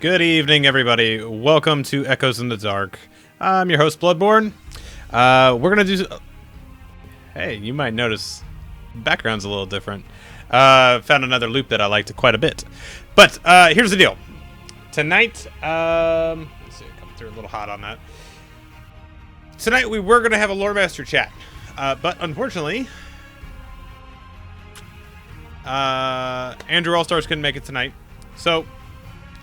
Good evening, everybody. Welcome to Echoes in the Dark. I'm your host, Bloodborne. We're gonna do. Hey, you might notice the background's a little different. Found another loop that I liked quite a bit. But here's the deal. Tonight, let's see, coming through a little hot on that. Tonight we were gonna have a Lore Master chat, but unfortunately, Andrew All-Stars couldn't make it tonight, so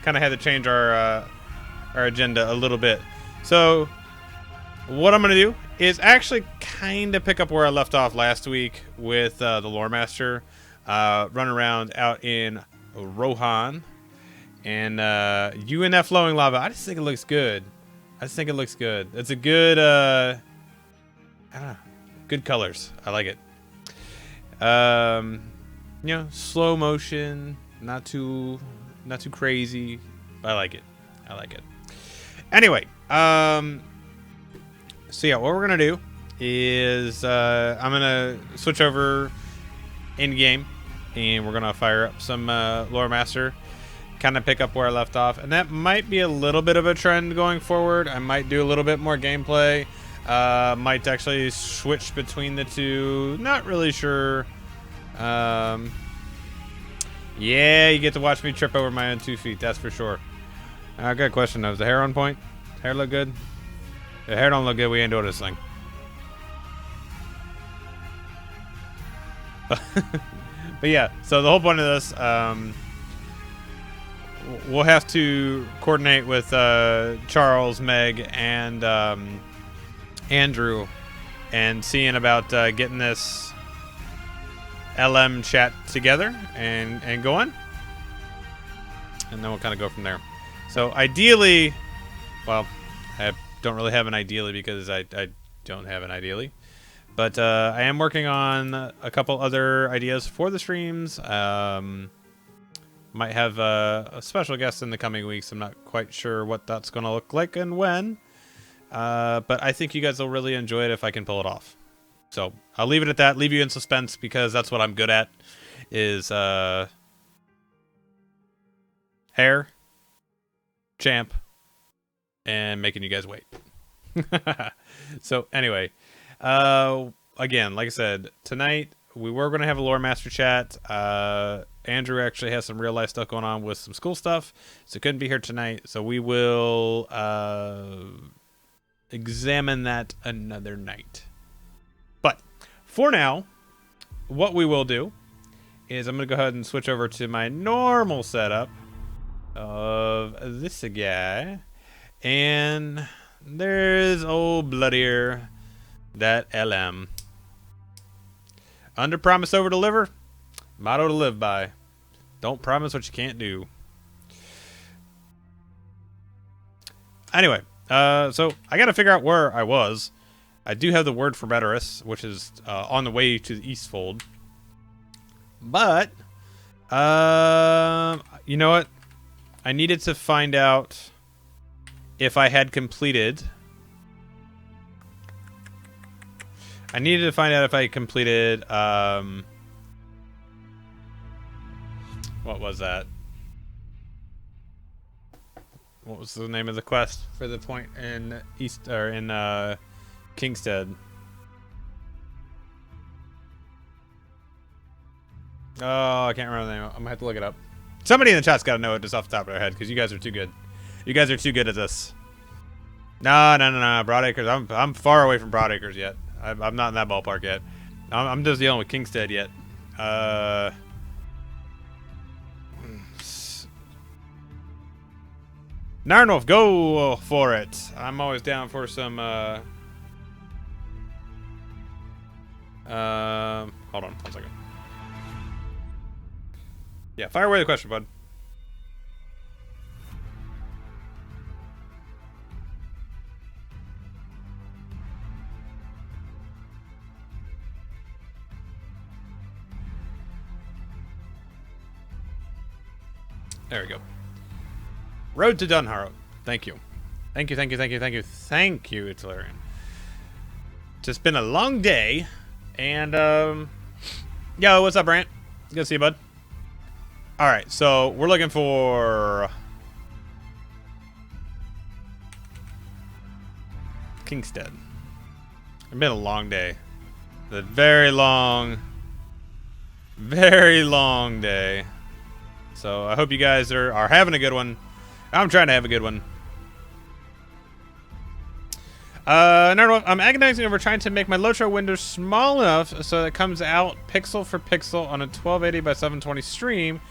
kind of had to change our agenda a little bit. So what I'm gonna do is actually kind of pick up where I left off last week with the Lore Master, run around out in Rohan and UNF flowing lava. I just think it looks good. It's a good I don't know, good colors. I like it. You know, slow motion, not too crazy. I like it. Anyway, so yeah, what we're gonna do is I'm gonna switch over in game, and we're gonna fire up some Lore Master, kind of pick up where I left off, and that might be a little bit of a trend going forward. I might do a little bit more gameplay. Might actually switch between the two. Not really sure. Yeah, you get to watch me trip over my own 2 feet, that's for sure. I got a question though. Is the hair on point? Hair look good? If the hair don't look good, we ain't doing this thing. But yeah, so the whole point of this, we'll have to coordinate with Charles, Meg, and Andrew, and seeing about getting this LM chat together and going, and then we'll kind of go from there. So ideally, well, I don't really have an ideally because I don't have an ideally, but I am working on a couple other ideas for the streams. Might have a special guest in the coming weeks. I'm not quite sure what that's going to look like and when, but I think you guys will really enjoy it if I can pull it off. So I'll leave it at that, leave you in suspense, because that's what I'm good at, is hair, champ, and making you guys wait. So anyway, again, like I said, tonight we were going to have a Lore Master chat. Andrew actually has some real life stuff going on with some school stuff, so couldn't be here tonight. So we will examine that another night. But for now, what we will do is I'm going to go ahead and switch over to my normal setup of this guy. And there's old bloodier, that LM. Under promise, over deliver. Motto to live by. Don't promise what you can't do. Anyway, so I got to figure out where I was. I do have the word for Meteorus, which is on the way to the Eastfold. But, you know what? I needed to find out if I had completed. I needed to find out if I completed. What was that? What was the name of the quest for the point in East or in Kingstead? Oh, I can't remember the name. I'm gonna have to look it up. Somebody in the chat's got to know it just off the top of their head, because you guys are too good. You guys are too good at this. No. Broadacres. I'm far away from Broadacres yet. I'm not in that ballpark yet. I'm just dealing with Kingstead yet. Narnorth, go for it. I'm always down for some. Hold on 1 second. Yeah, fire away the question, bud. There we go. Road to Dunharrow. Thank you. Thank you, Italarian. Just been a long day, and yo, what's up, Brant? Good to see you, bud. All right, so we're looking for Kingstead. It's been a long day. A very long day. So I hope you guys are having a good one. I'm trying to have a good one. No, I'm agonizing over trying to make my LOTRO window small enough so it comes out pixel for pixel on a 1280 by 720 stream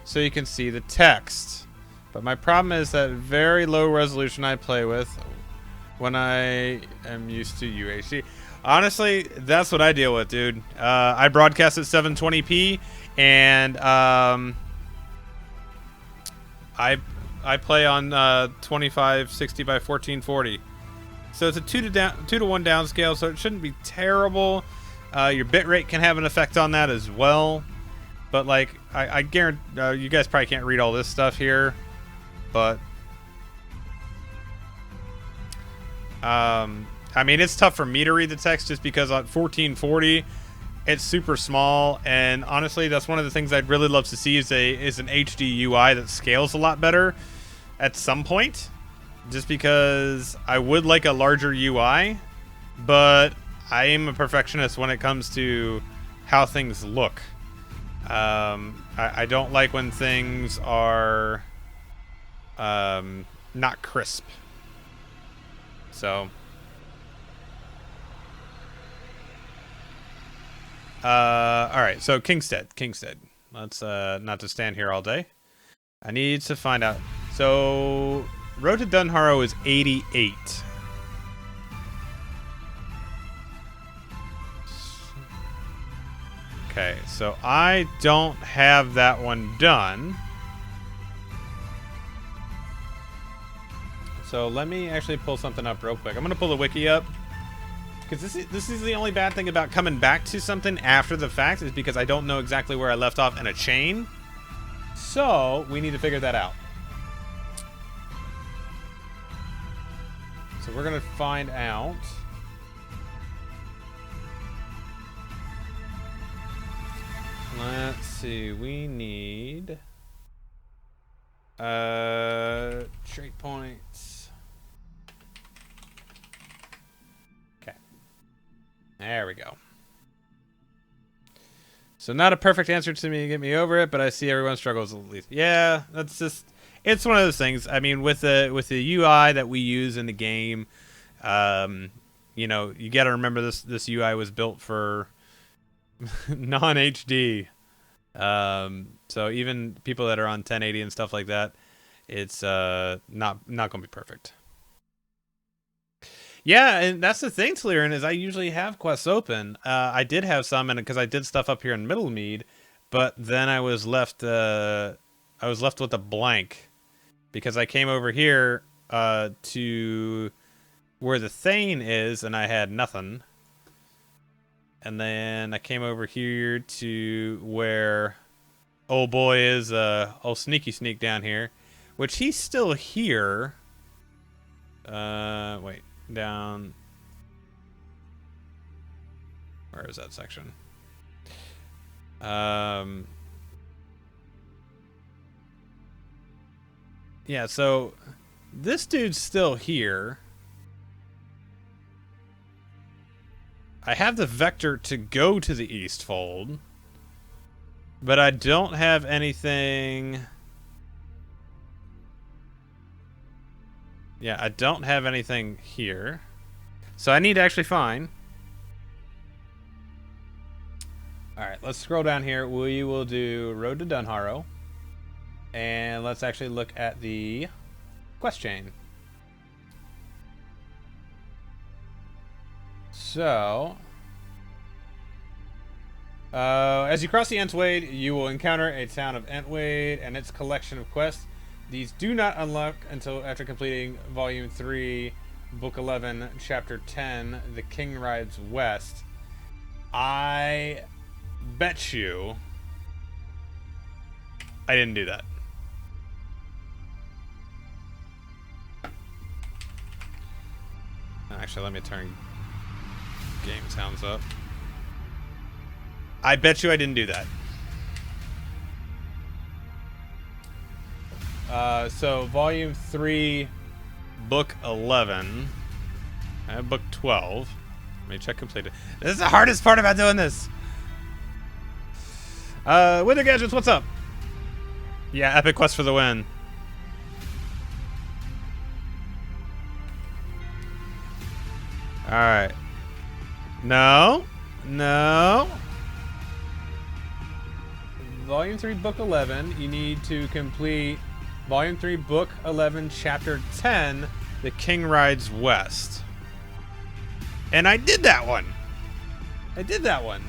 so you can see the text. But my problem is that very low resolution I play with when I am used to UHD. Honestly, that's what I deal with, dude. I broadcast at 720p, and I play on 2560 by 1440. So it's a 2 to 1 downscale, so it shouldn't be terrible. Your bitrate can have an effect on that as well. But like, I guarantee you guys probably can't read all this stuff here, but I mean, it's tough for me to read the text just because on 1440 it's super small, and honestly, that's one of the things I'd really love to see is an HD UI that scales a lot better at some point. Just because I would like a larger UI, but I am a perfectionist when it comes to how things look. I don't like when things are not crisp. So, all right. So Kingstead. Let's not to stand here all day. I need to find out. So, Road to Dunharrow is 88. Okay, so I don't have that one done. So let me actually pull something up real quick. I'm gonna pull the wiki up because this is the only bad thing about coming back to something after the fact is because I don't know exactly where I left off in a chain. So we need to figure that out. So we're gonna find out. Let's see. We need trait points. Okay. There we go. So not a perfect answer to me to get me over it, but I see everyone struggles at least. Yeah, that's just. It's one of those things. I mean, with the UI that we use in the game, you know, you got to remember this UI was built for non-HD. So even people that are on 1080 and stuff like that, it's not gonna be perfect. Yeah, and that's the thing, Taliran, is I usually have quests open. I did have some, and because I did stuff up here in Middlemead, but then I was left with a blank. Because I came over here to where the Thane is, and I had nothing. And then I came over here to where old boy is, old Sneaky Sneak down here. Which he's still here. Wait, down. Where is that section? Yeah, so this dude's still here. I have the vector to go to the East Fold, but I don't have anything. Yeah, I don't have anything here. So I need to actually find. Alright, let's scroll down here. We will do Road to Dunharrow. And let's actually look at the quest chain. So, as you cross the Entwade, you will encounter a town of Entwade and its collection of quests. These do not unlock until after completing Volume 3, Book 11, Chapter 10, The King Rides West. I bet you I didn't do that. Actually, let me turn game sounds up. I bet you I didn't do that. So volume 3, book 11. I have book 12. Let me check completed. This is the hardest part about doing this. Wither Gadgets, what's up? Yeah, epic quest for the win. Alright. No. No. Volume 3, Book 11. You need to complete Volume 3, Book 11, Chapter 10, The King Rides West. And I did that one. I did that one.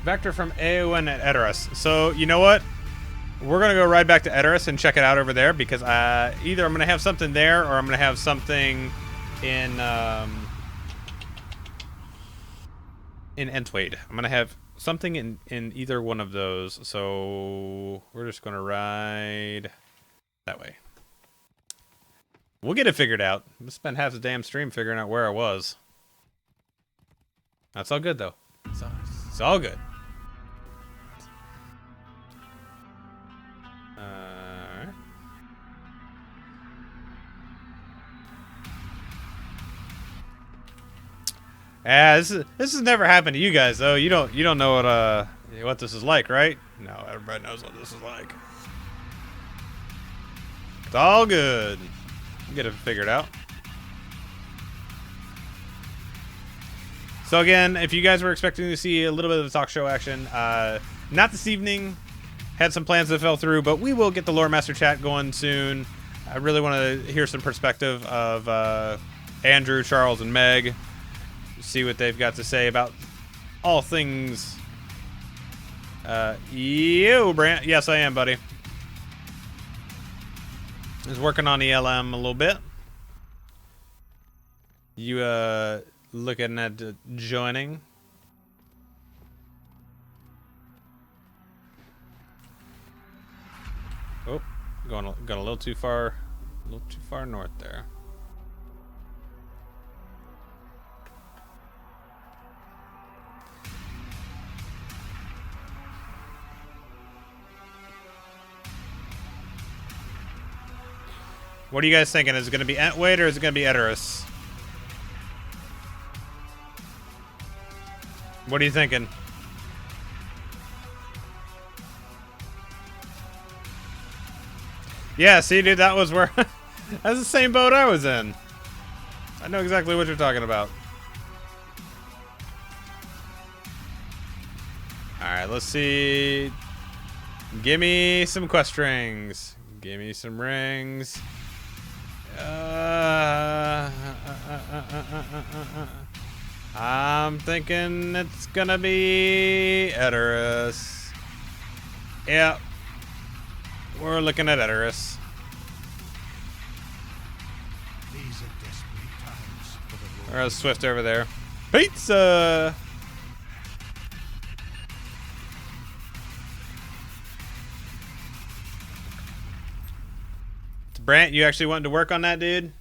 Vector from Eowyn at Edoras. So, you know what? We're going to go right back to Edoras and check it out over there because either I'm going to have something there or I'm going to have something in Entwade. I'm going to have something in either one of those. So we're just going to ride that way. We'll get it figured out. I spent half the damn stream figuring out where I was. That's all good, though. It's all good. This has never happened to you guys though. You don't know what this is like, right? No, everybody knows what this is like. It's all good. We'll get it figured out. So again, if you guys were expecting to see a little bit of the talk show action, not this evening. Had some plans that fell through, but we will get the Lore Master chat going soon. I really want to hear some perspective of Andrew, Charles, and Meg. See what they've got to say about all things. Yo, Brant. Yes, I am, buddy. I was working on ELM a little bit. You looking at joining? Oh, going a little too far north there. What are you guys thinking? Is it going to be Entwade or is it going to be Edoras? What are you thinking? Yeah, see, dude, that was where... That's the same boat I was in. I know exactly what you're talking about. Alright, let's see. Give me some quest rings. Give me some rings. I'm thinking it's gonna be Edoras. Yep. We're looking at Edoras. These are desperate times for the There's Swift over there. Pizza! Brant, you actually wanted to work on that, dude?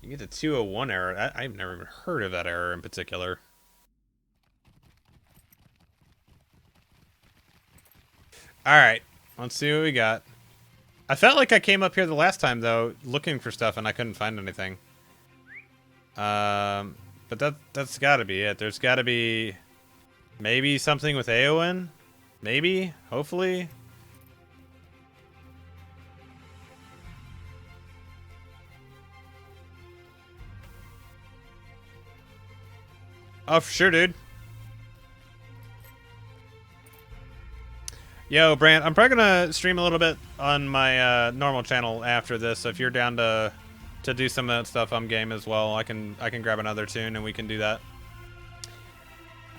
You get the 201 error. I've never even heard of that error in particular. Alright, let's see what we got. I felt like I came up here the last time, though, looking for stuff, and I couldn't find anything. But that's gotta be it. There's gotta be maybe something with Eowyn? Maybe? Hopefully? Oh, for sure, dude. Yo, Brant, I'm probably gonna stream a little bit on my normal channel after this. So if you're down to do some of that stuff, I'm game as well. I can grab another tune and we can do that.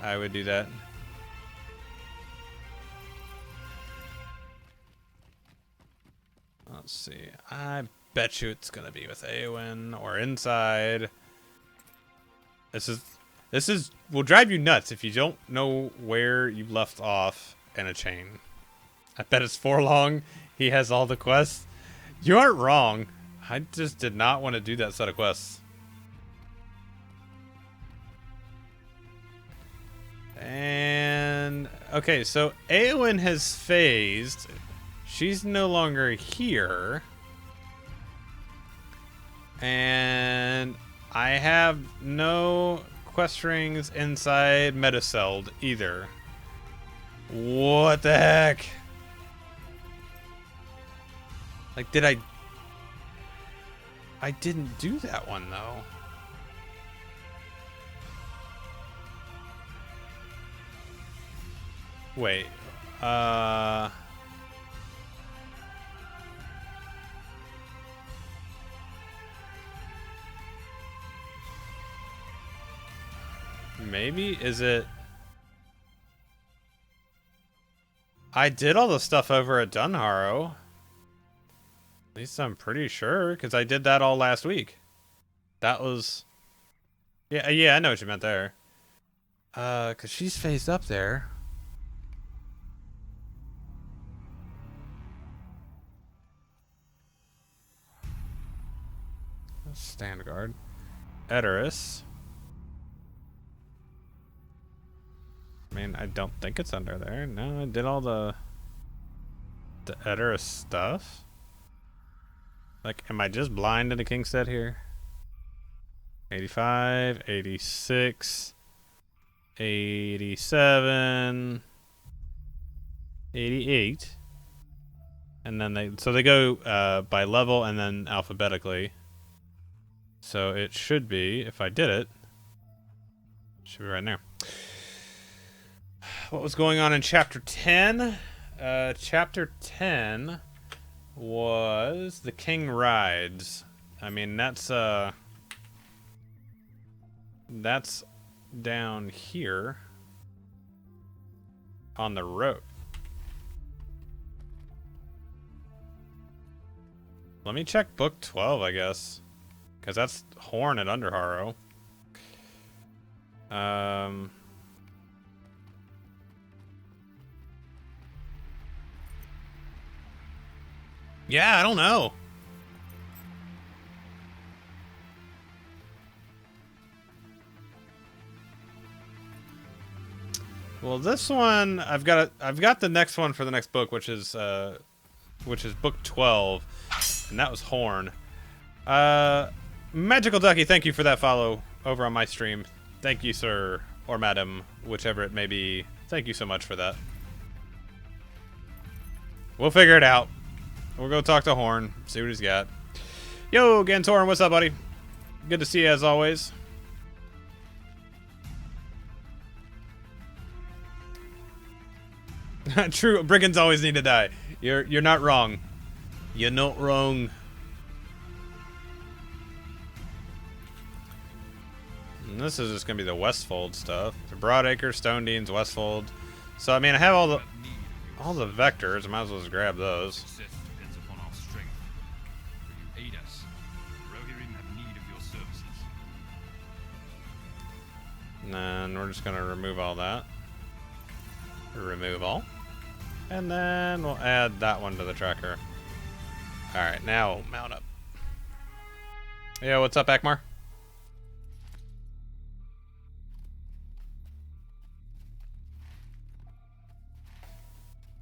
I would do that. Let's see. I bet you it's gonna be with Eowyn or Inside. This will drive you nuts if you don't know where you left off in a chain. I bet it's Forlong. He has all the quests. You aren't wrong. I just did not want to do that set of quests. And okay, so Eowyn has phased. She's no longer here. And I have no quest rings inside Metacelled either. What the heck? Like, did I didn't do that one, though. Wait. Maybe? Is it... I did all the stuff over at Dunharrow. At least I'm pretty sure, because I did that all last week. That was... Yeah, I know what you meant there. Because she's phased up there. Stand guard. Edoras. I mean, I don't think it's under there. No, I did all the Edoras stuff. Like, am I just blind in the Kingstead here? 85, 86, 87, 88. And then they go by level and then alphabetically. So it should be, if I did it, should be right there. What was going on in Chapter 10? Chapter 10 was The King Rides. I mean, that's down here on the road. Let me check Book 12, I guess. Because that's Horn at Underharrow. Yeah, I don't know. Well, this one I've got the next one for the next book, which is Book 12, and that was Horn. Magical Ducky, thank you for that follow over on my stream. Thank you, sir, or madam, whichever it may be. Thank you so much for that. We'll figure it out. We'll go talk to Horn, see what he's got. Yo, Gantorin, what's up, buddy? Good to see you as always. True, brigands always need to die. You're not wrong. You're not wrong. And this is just gonna be the Westfold stuff. The Broadacre, Stone Deans, Westfold. So I mean, I have all the vectors. I might as well just grab those. And then we're just gonna remove all that. Remove all. And then we'll add that one to the tracker. Alright, now mount up. Yeah, what's up, Akmar?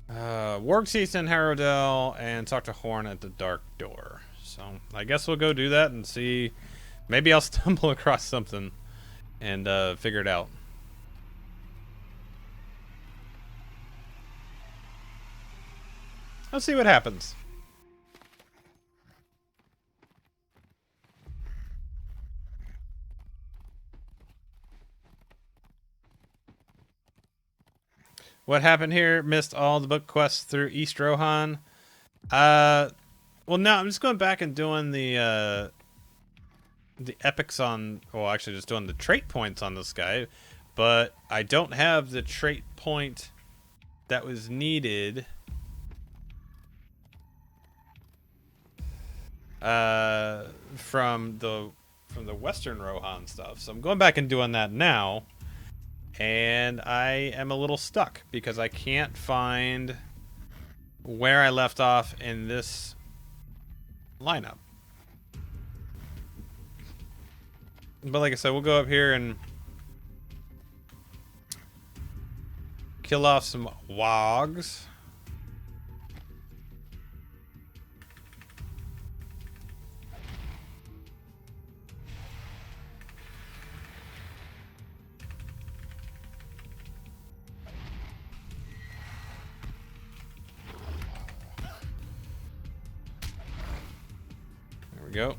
Wargteeth in Harrowdale and talk to Horn at the Dark Door. So I guess we'll go do that and see. Maybe I'll stumble across something and figure it out. Let's see what happens. What happened here? Missed all the book quests through East Rohan. Well, no, I'm just going back and doing the epics on. Well, actually, just doing the trait points on this guy, but I don't have the trait point that was needed. From the Western Rohan stuff. So I'm going back and doing that now. And I am a little stuck because I can't find where I left off in this lineup. But like I said, we'll go up here and kill off some wogs. go.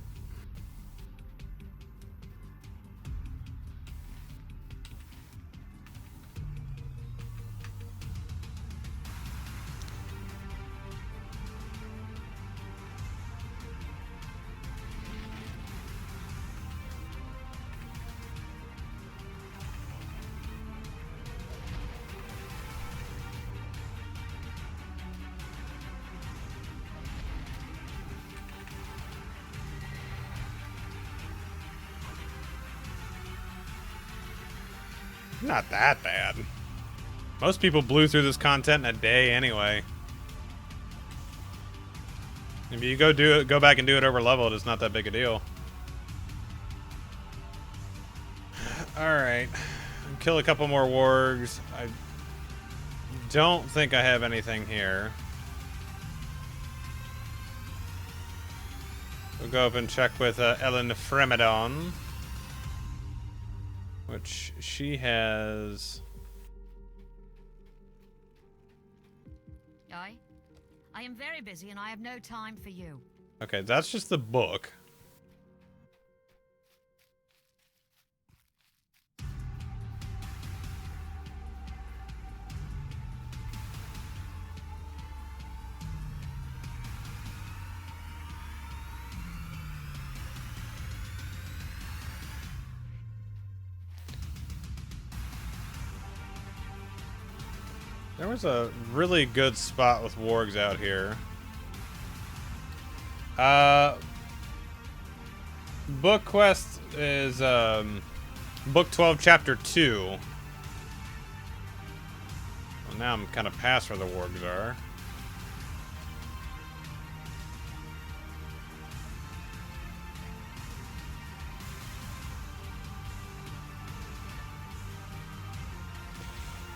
Not that bad. Most people blew through this content in a day anyway. If you go back and do it over leveled, it's not that big a deal. Alright. Kill a couple more wargs. I don't think I have anything here. We'll go up and check with Ellen Fremedon. Which she has. I am very busy and I have no time for you. Okay, that's just the book. There was a really good spot with wargs out here. Book quest is book 12 chapter 2. Well, now I'm kind of past where the wargs are.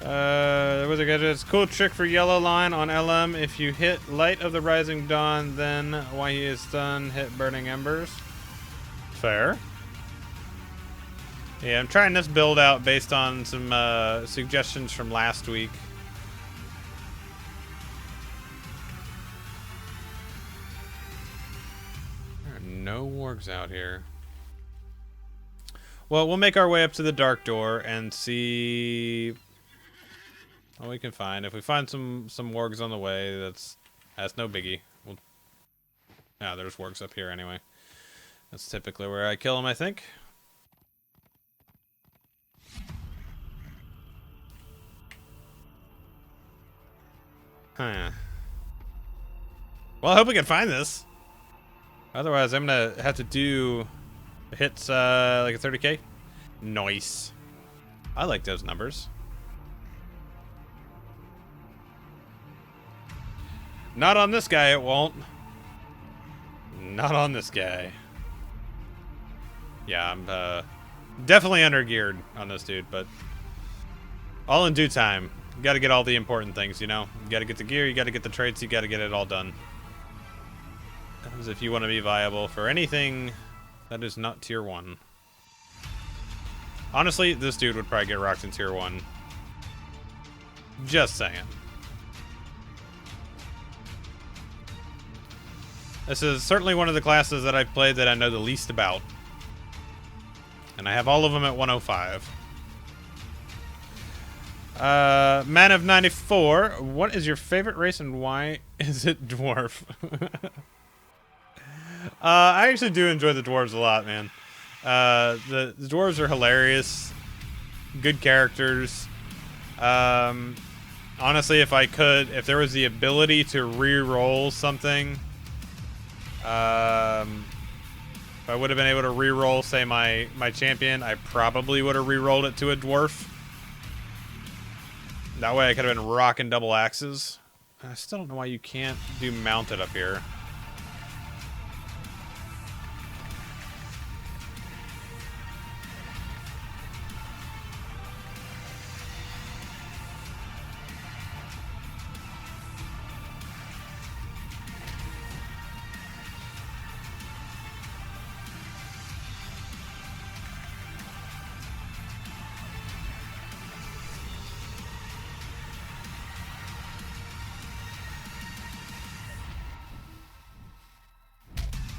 There was a gadget. Cool trick for yellow line on LM. If you hit Light of the Rising Dawn, then while he is stunned, hit Burning Embers. Fair. Yeah, I'm trying this build out based on some suggestions from last week. There are no wargs out here. Well, we'll make our way up to the Dark Door and see what we can find. If we find some wargs on the way, that's no biggie. There's wargs up here anyway. That's typically where I kill them, I think. Huh. Well, I hope we can find this. Otherwise, I'm gonna have to do hits like a 30k. Nice. I like those numbers. Not on this guy, it won't. Not on this guy. Yeah, I'm definitely under geared on this dude, but all in due time. You gotta get all the important things, you know? You gotta get the gear, you gotta get the traits, you gotta get it all done. As if you want to be viable for anything that is not tier 1. Honestly, this dude would probably get rocked in tier 1. Just saying. This is certainly one of the classes that I've played that I know the least about. And I have all of them at 105. Man of 94, what is your favorite race and why is it dwarf? I actually do enjoy the dwarves a lot, man. The dwarves are hilarious. Good characters. Honestly, if there was the ability to re-roll something, if I would have been able to re-roll, say, my champion, I probably would have re-rolled it to a dwarf. That way I could have been rocking double axes. I still don't know why you can't do mounted up here.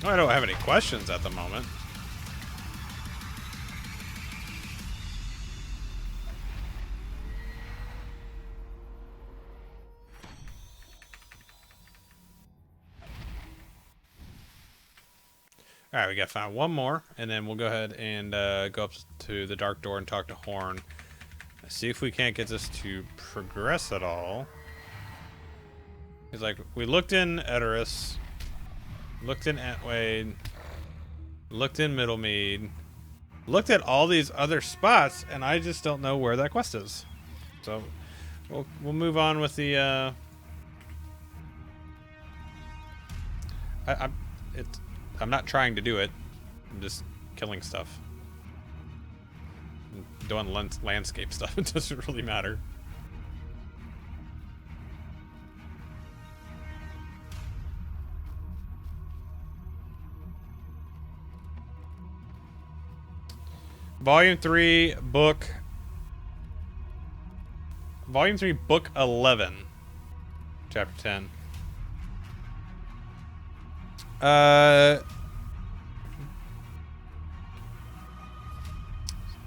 I don't have any questions at the moment. All right, we got to find one more, and then we'll go ahead and go up to the dark door and talk to Horn. See if we can't get this to progress at all. He's like, we looked in Edoras, looked in Antwade, looked in Middlemead, looked at all these other spots, and I just don't know where that quest is. So we'll move on with the. I'm not trying to do it. I'm just killing stuff. I'm doing landscape stuff. It doesn't really matter. Volume 3, book 11. Chapter 10.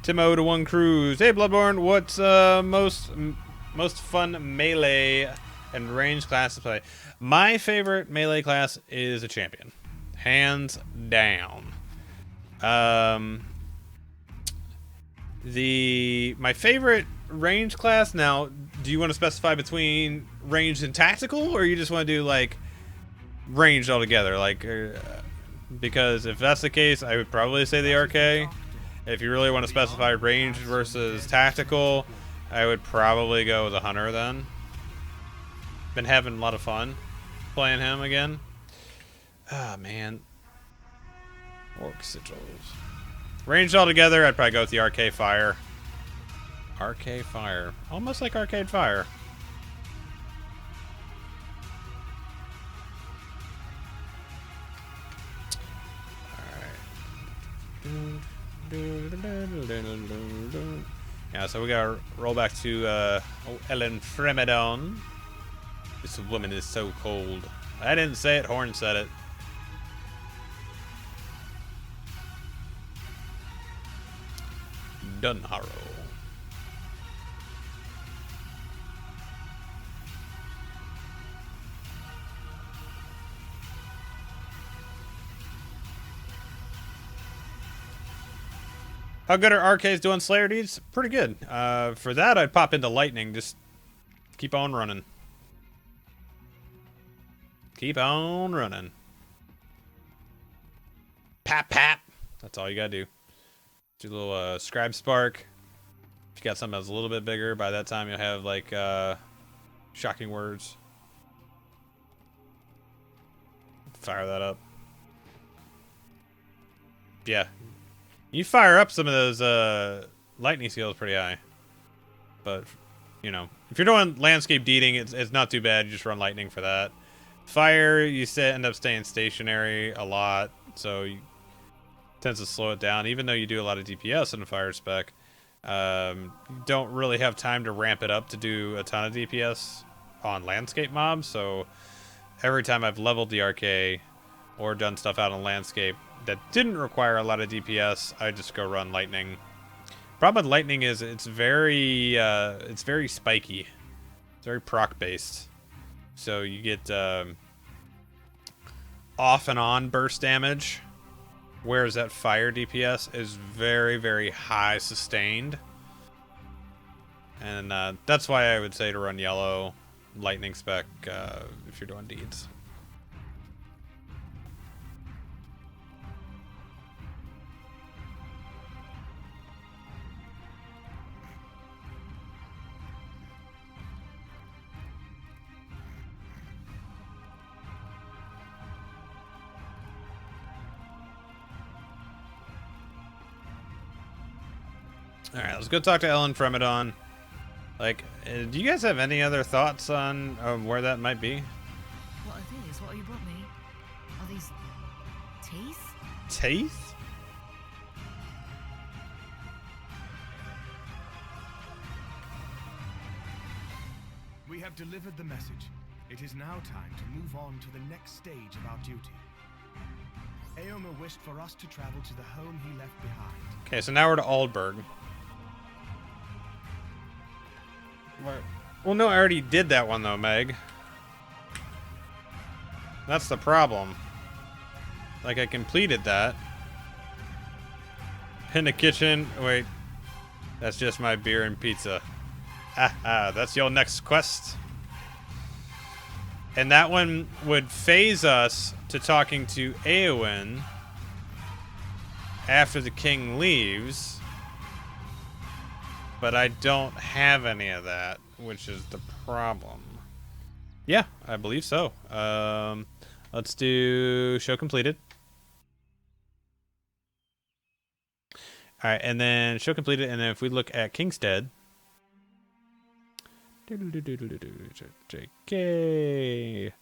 Timo to One Cruise. Hey Bloodborne, what's most fun melee and range class to play? My favorite melee class is a champion, hands down. My favorite range class. Now, do you want to specify between ranged and tactical, or you just want to do like ranged altogether? Like, because if that's the case, I would probably say the RK. If you really want to specify ranged versus tactical, I would probably go with the Hunter then. Been having a lot of fun playing him again. Ah, man. Orc sigils. Ranged altogether, I'd probably go with the Arcade Fire. Arcade Fire. Almost like Arcade Fire. Yeah, so we gotta roll back to Ellen Fremedon. This woman is so cold. I didn't say it, Horn said it. Dunharrow. How good are RKs doing Slayer deeds? Pretty good. For that, I'd pop into Lightning. Just keep on running. Keep on running. Pap, pap. That's all you gotta do. Do a little Scribe Spark. If you got something that's a little bit bigger, by that time you'll have like Shocking Words. Fire that up. Yeah. You fire up some of those lightning seals pretty high. But, you know, if you're doing landscape deeding, it's not too bad. You just run lightning for that. Fire, you end up staying stationary a lot, so you tends to slow it down. Even though you do a lot of DPS in the fire spec, you don't really have time to ramp it up to do a ton of DPS on landscape mobs. So every time I've leveled the RK or done stuff out on landscape that didn't require a lot of DPS, I just go run lightning. Problem with lightning is it's very spiky. It's very proc based. So you get off and on burst damage, whereas that fire DPS is very, very high sustained. And that's why I would say to run yellow lightning spec if you're doing deeds. Alright, let's go talk to Ellen Fremedon. Like, do you guys have any other thoughts on where that might be? What are these? What have you brought me? Are these teeth? Teeth? We have delivered the message. It is now time to move on to the next stage of our duty. Aomer wished for us to travel to the home he left behind. Okay, so now we're to Aldburg. Well, no, I already did that one though, Meg. That's the problem. Like, I completed that. In the kitchen. Wait. That's just my beer and pizza. Haha, that's your next quest. And that one would phase us to talking to Eowyn after the king leaves. But I don't have any of that, which is the problem. Yeah, I believe so. Let's do show completed. All right, and then show completed, and then if we look at Kingstead, JK.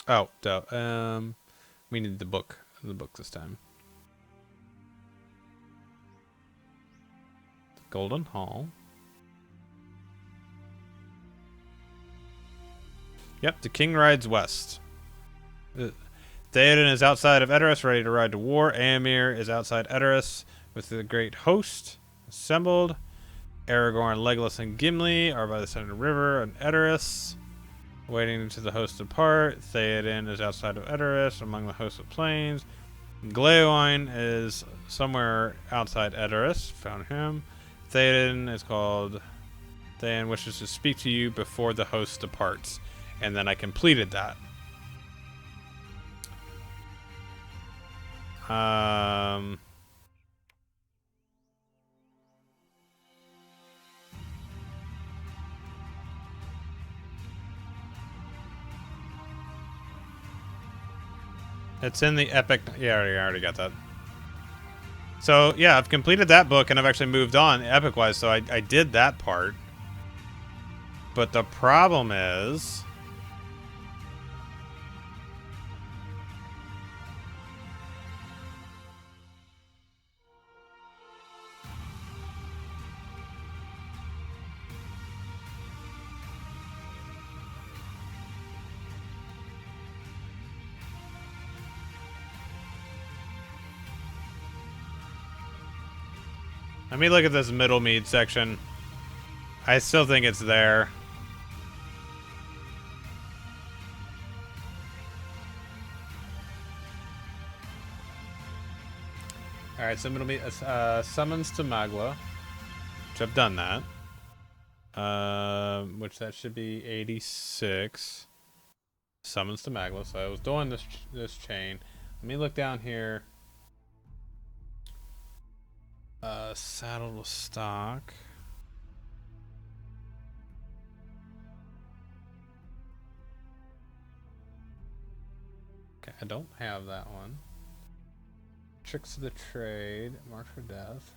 Oh, no. We need the book this time. Golden Hall. Yep, the king rides west. Theoden is outside of Edoras, ready to ride to war. Aemir is outside Edoras with the great host assembled. Aragorn, Legolas, and Gimli are by the side of the river in Edoras, waiting to the host depart. Theoden is outside of Edoras, among the hosts of plains. Gleoine is somewhere outside Edoras. Found him. Theoden is called. Theoden wishes to speak to you before the host departs. And then I completed that. It's in the epic. Yeah, I already got that. So yeah, I've completed that book and I've actually moved on epic wise. So I did that part. But the problem is, let me look at this middle mead section. I still think it's there. Alright, so middle mead, summons to Magua, which I've done that. Which that should be 86. Summons to Magua, so I was doing this chain. Let me look down here. Saddle to stock. Okay, I don't have that one. Tricks of the trade, mark for death.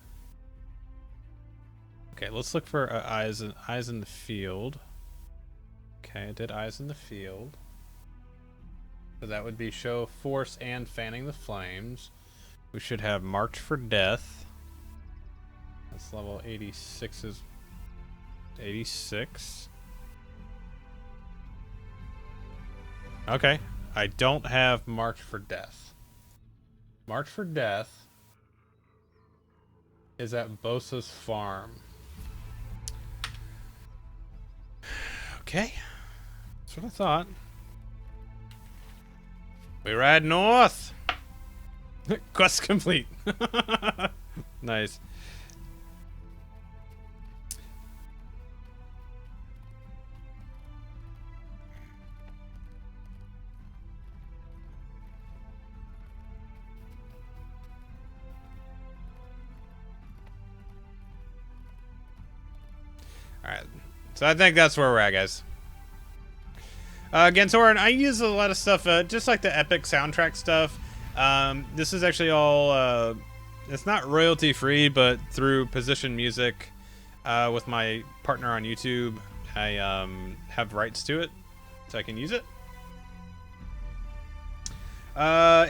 Okay, let's look for eyes in the field. Okay, I did eyes in the field. So that would be show force and fanning the flames. We should have march for death. That's level 86 is 86. Okay, I don't have march for death. March for death is at Bosa's farm. Okay, that's what I thought. We ride north. Quest complete. Nice. Alright, so I think that's where we're at, guys. Again, Soren, I use a lot of stuff, just like the epic soundtrack stuff. This is actually all, it's not royalty free, but through Position Music, with my partner on YouTube, I have rights to it, so I can use it.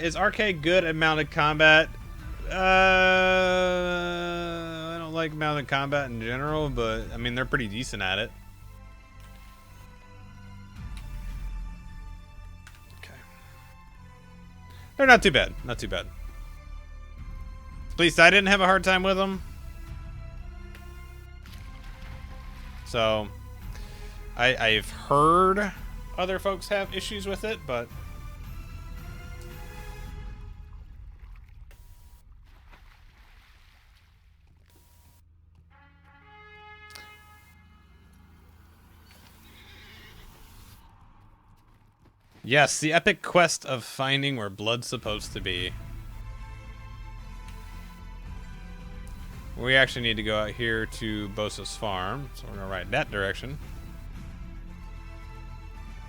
Is RK good at mounted combat? I don't like mounted combat in general, but I mean they're pretty decent at it. They're not too bad. Not too bad. At least I didn't have a hard time with them. So, I've heard other folks have issues with it, but... Yes, the epic quest of finding where blood's supposed to be. We actually need to go out here to Bosa's farm, so we're gonna ride that direction.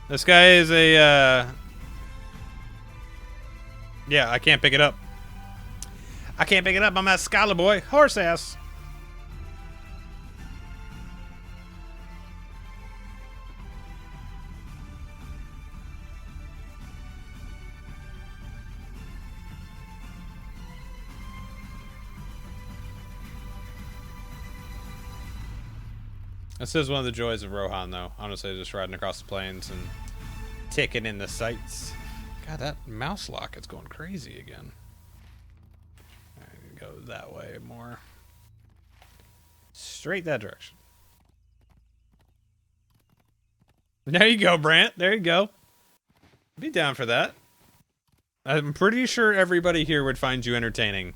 This guy is a, yeah, I can't pick it up. I can't pick it up, I'm that scholar boy. Horse ass. This is one of the joys of Rohan, though. Honestly, just riding across the plains and taking in the sights. God, that mouse lock is going crazy again. I need to go that way more. Straight that direction. There you go, Brant. There you go. Be down for that. I'm pretty sure everybody here would find you entertaining.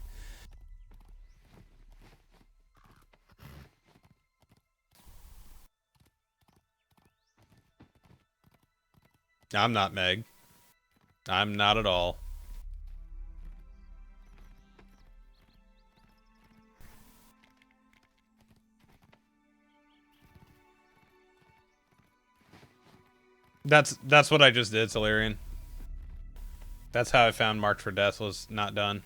I'm not Meg. I'm not at all. That's what I just did, Solarian. That's how I found March for Death was not done.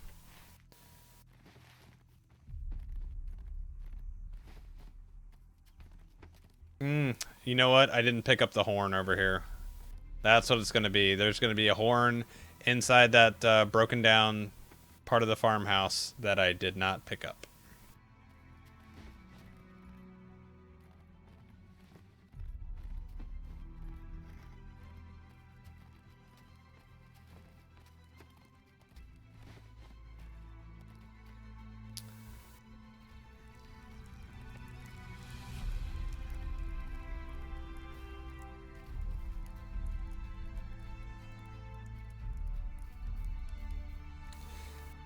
You know what? I didn't pick up the horn over here. That's what it's going to be. There's going to be a horn inside that broken down part of the farmhouse that I did not pick up.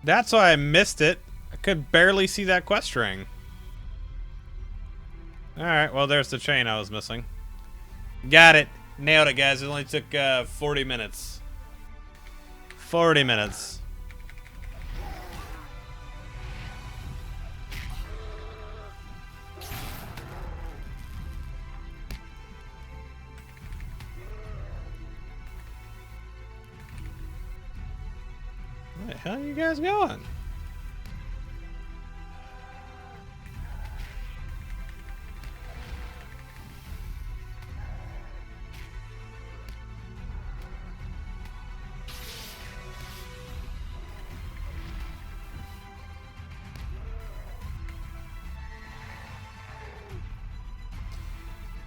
That's why I missed it. I could barely see that quest ring. Alright, well there's the chain I was missing. Got it. Nailed it, guys. It only took 40 minutes. 40 minutes. Where the hell are you guys going?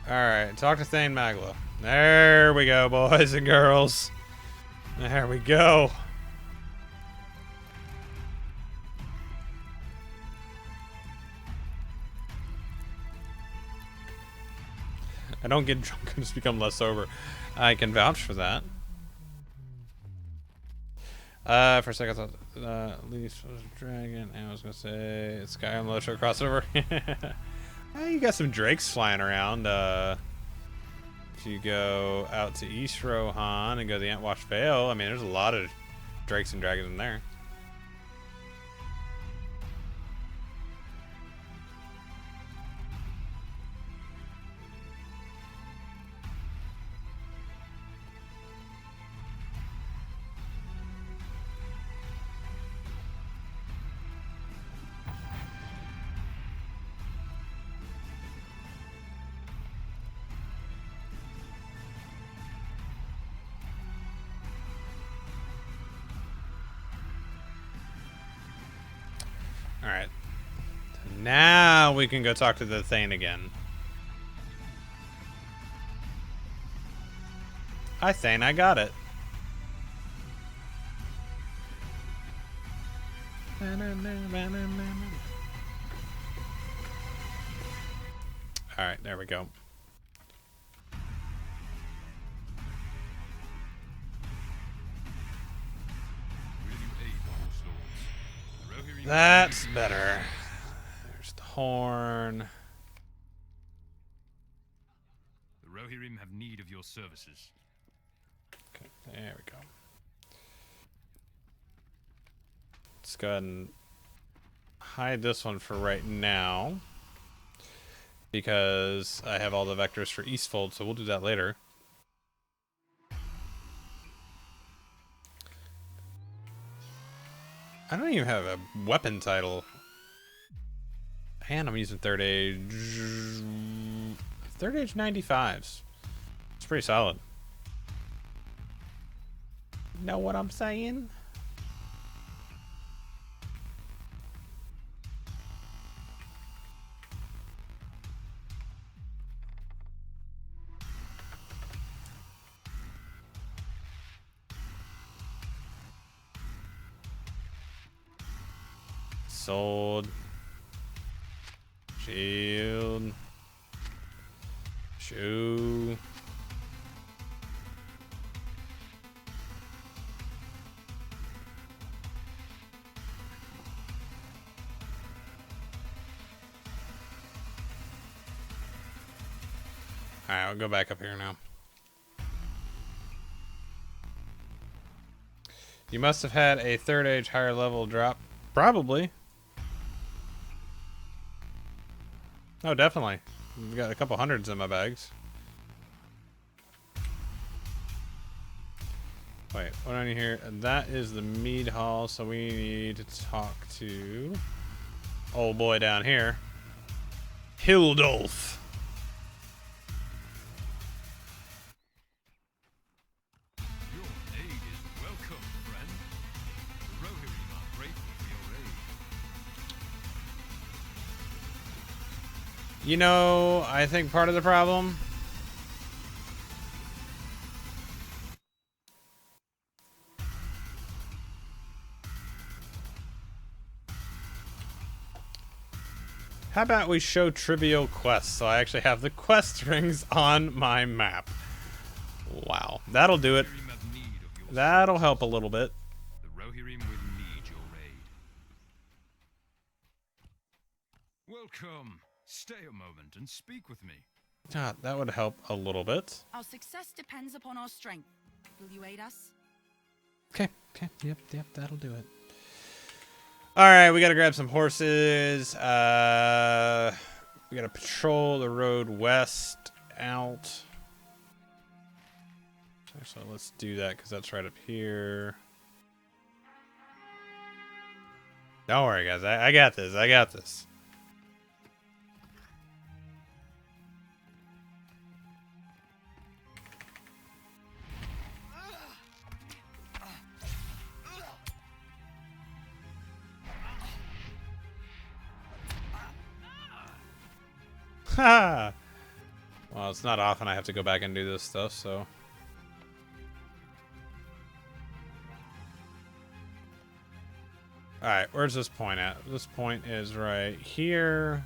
Alright, talk to Thane Magla. There we go, boys and girls. There we go. I don't get drunk and just become less sober. I can vouch for that. For a second I thought least was a dragon, and I was gonna say Sky and LOTRO crossover. Hey, you got some drakes flying around. If you go out to East Rohan and go to the Antwash Vale, I mean there's a lot of drakes and dragons in there. Alright. Now we can go talk to the Thane again. Hi Thane, I got it. Alright, there we go. That's better. There's the horn. The Rohirrim have need of your services. Okay, there we go. Let's go ahead and hide this one for right now, because I have all the vectors for Eastfold, so we'll do that later. I don't even have a weapon title. And I'm using third age. Third age 95s. It's pretty solid. Know what I'm saying? Sword. Shield. Shoe. Alright, I'll go back up here now. You must have had a third age higher level drop. Probably. Oh, definitely. We've got a couple hundreds in my bags. Wait, what on here? That is the mead hall, so we need to talk to old boy down here. Hildolf. Your aid is welcome, friend. The Rohirrim are grateful for your aid. You know, I think part of the problem how about we show trivial quests so I actually have the quest rings on my map. Wow, that'll do it. Rohirrim have need of your That'll help a little bit. The Rohirrim will need your aid. Welcome. Stay a moment and speak with me. God, that would help a little bit. Our success depends upon our strength. Will you aid us? Okay, yep, that'll do it. Alright, we gotta grab some horses. We gotta patrol the road west out. So let's do that, because that's right up here. Don't worry, guys. I got this. I got this. Ha! Well, it's not often I have to go back and do this stuff, so. Alright, where's this point at? This point is right here.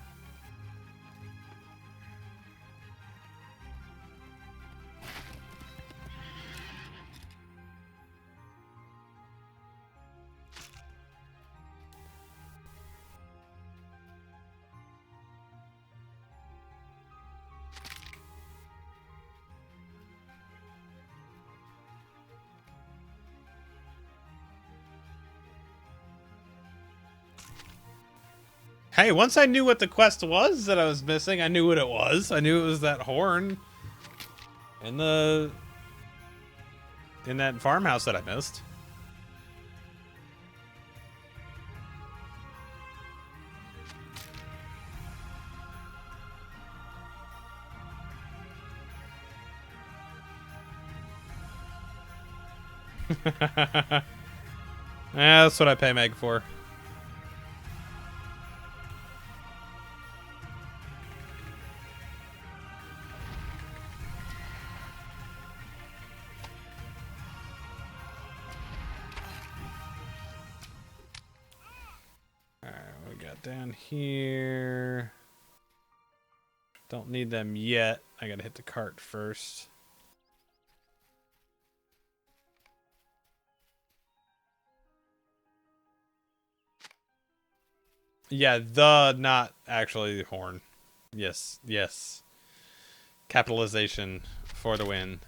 Hey, once I knew what the quest was that I was missing, I knew what it was. I knew it was that horn in that farmhouse that I missed. Yeah, that's what I pay Meg for. got down here? Don't need them yet. I gotta hit the cart first. Yeah, not actually horn. Yes, yes. Capitalization for the win.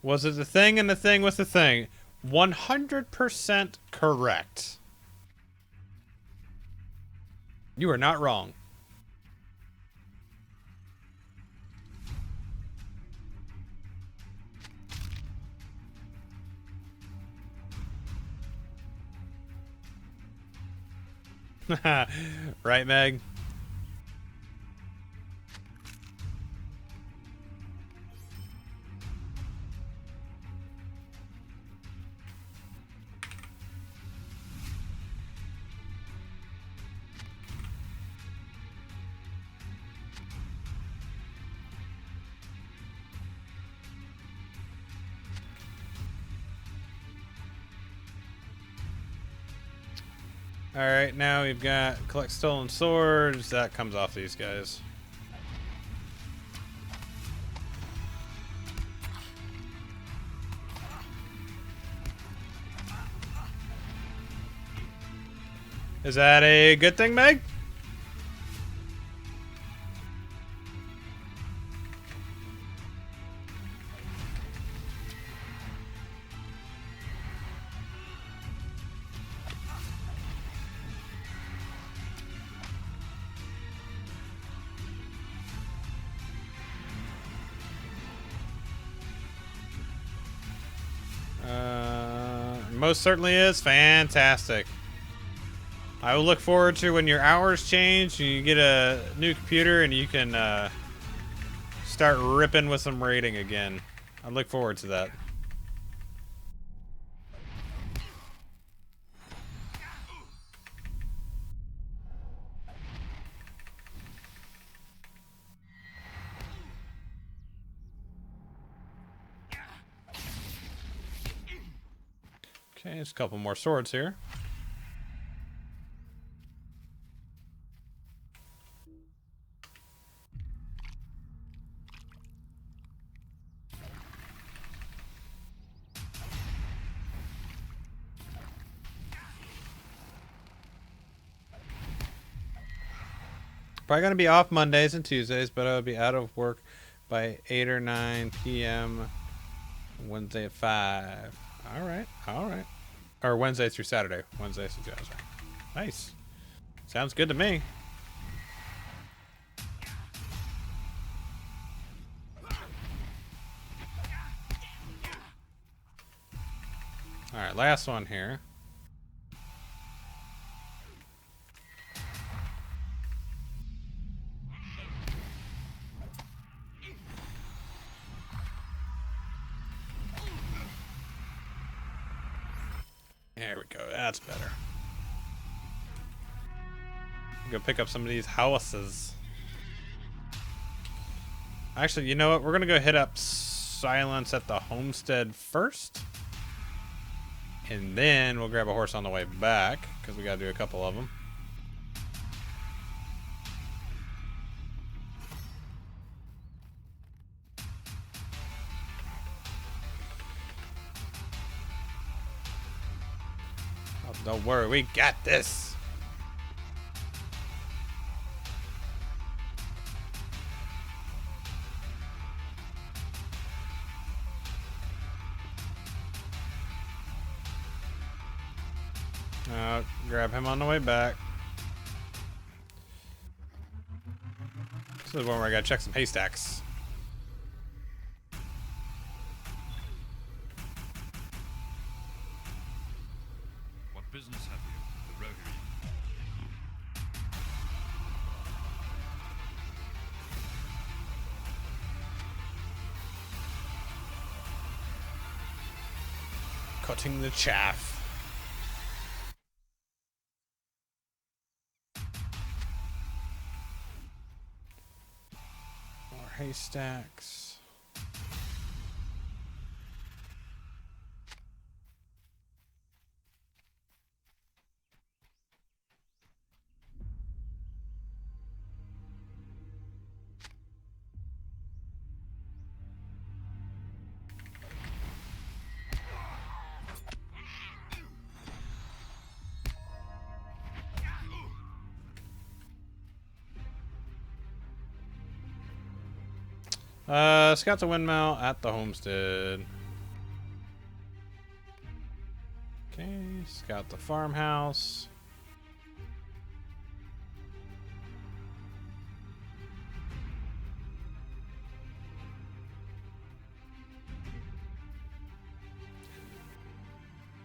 Was it the thing and the thing was the thing? 100% correct. You are not wrong. Right, Meg? Alright, now we've got collect stolen swords. That comes off these guys. Is that a good thing, Meg? Most certainly is. Fantastic. I will look forward to when your hours change and you get a new computer and you can start ripping with some raiding again. I look forward to that. Okay, there's a couple more swords here. Probably gonna be off Mondays and Tuesdays, but I'll be out of work by 8 or 9 p.m. Wednesday at 5. All right, all right. Or Wednesday through Saturday. Wednesday through Saturday. Nice. Sounds good to me. All right, last one here. There we go. That's better. Go pick up some of these houses. Actually, you know what? We're gonna go hit up Silence at the homestead first, and then we'll grab a horse on the way back because we gotta do a couple of them. Oh, don't worry, we got this. Grab him on the way back. This is one where I gotta check some haystacks. What business have you with the Rohirrim? Cutting the chaff. haystacks. Scout the windmill at the homestead. Okay, scout the farmhouse.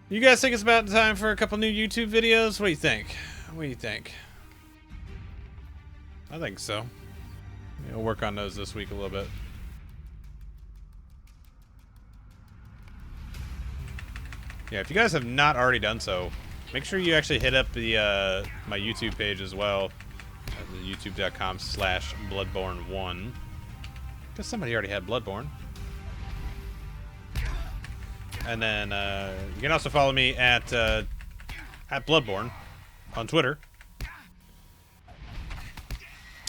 You guys think it's about time for a couple new YouTube videos? What do you think? What do you think? I think so. We'll work on those this week a little bit. Yeah, if you guys have not already done so, make sure you actually hit up the my YouTube page as well, youtube.com/Bloodborne1. Because somebody already had Bloodborne. And then you can also follow me at Bloodborne on Twitter.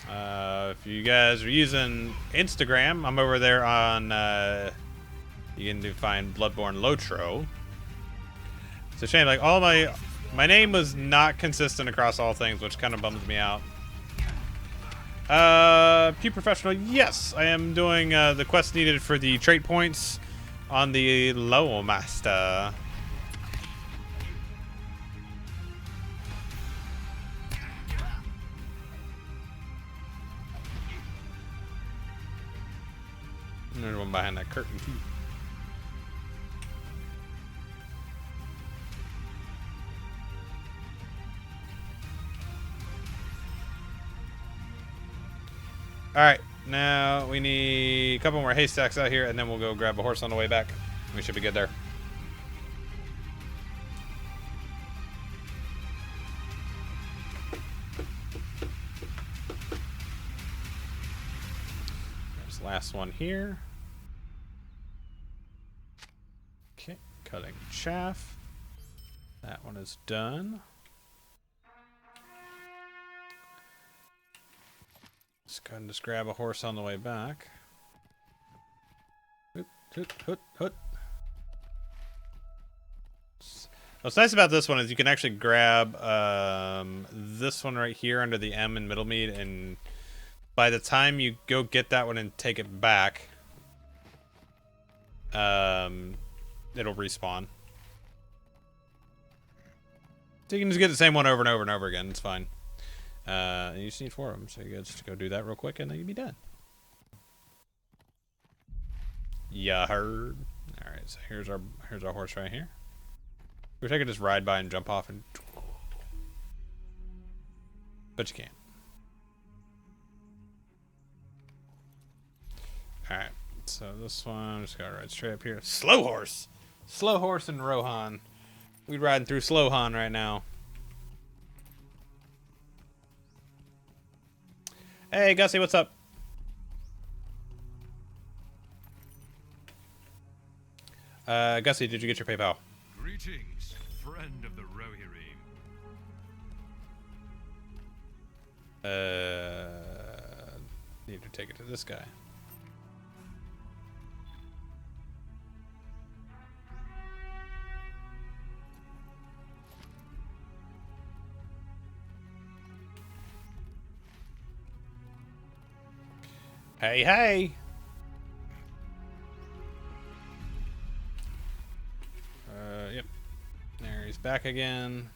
If you guys are using Instagram, I'm over there on. You can find Bloodborne LOTRO. It's a shame, like all my name was not consistent across all things, which kind of bums me out. Pew Professional, yes, I am doing the quest needed for the trait points on the Low Master. And there's one behind that curtain too. Alright, now we need a couple more haystacks out here, and then we'll go grab a horse on the way back. We should be good there. There's the last one here. Okay, cutting chaff. That one is done. Let's go ahead and just grab a horse on the way back. Hoot, hoot, hoot, hoot. What's nice about this one is you can actually grab this one right here under the M in Middlemead, and by the time you go get that one and take it back, it'll respawn. So you can just get the same one over and over and over again. It's fine. And you just need 4 of them, so you guys just go do that real quick, and then you'll be done. Ya heard. All right, so here's our horse right here. Wish I could just ride by and jump off, and but you can't. All right, so this one I'm just gonna ride straight up here. Slow horse and Rohan. We riding through Slowhan right now. Hey, Gussie, what's up? Gussie, did you get your PayPal? Greetings, friend of the Rohirrim. Need to take it to this guy. Hey, hey! Yep. There, he's back again.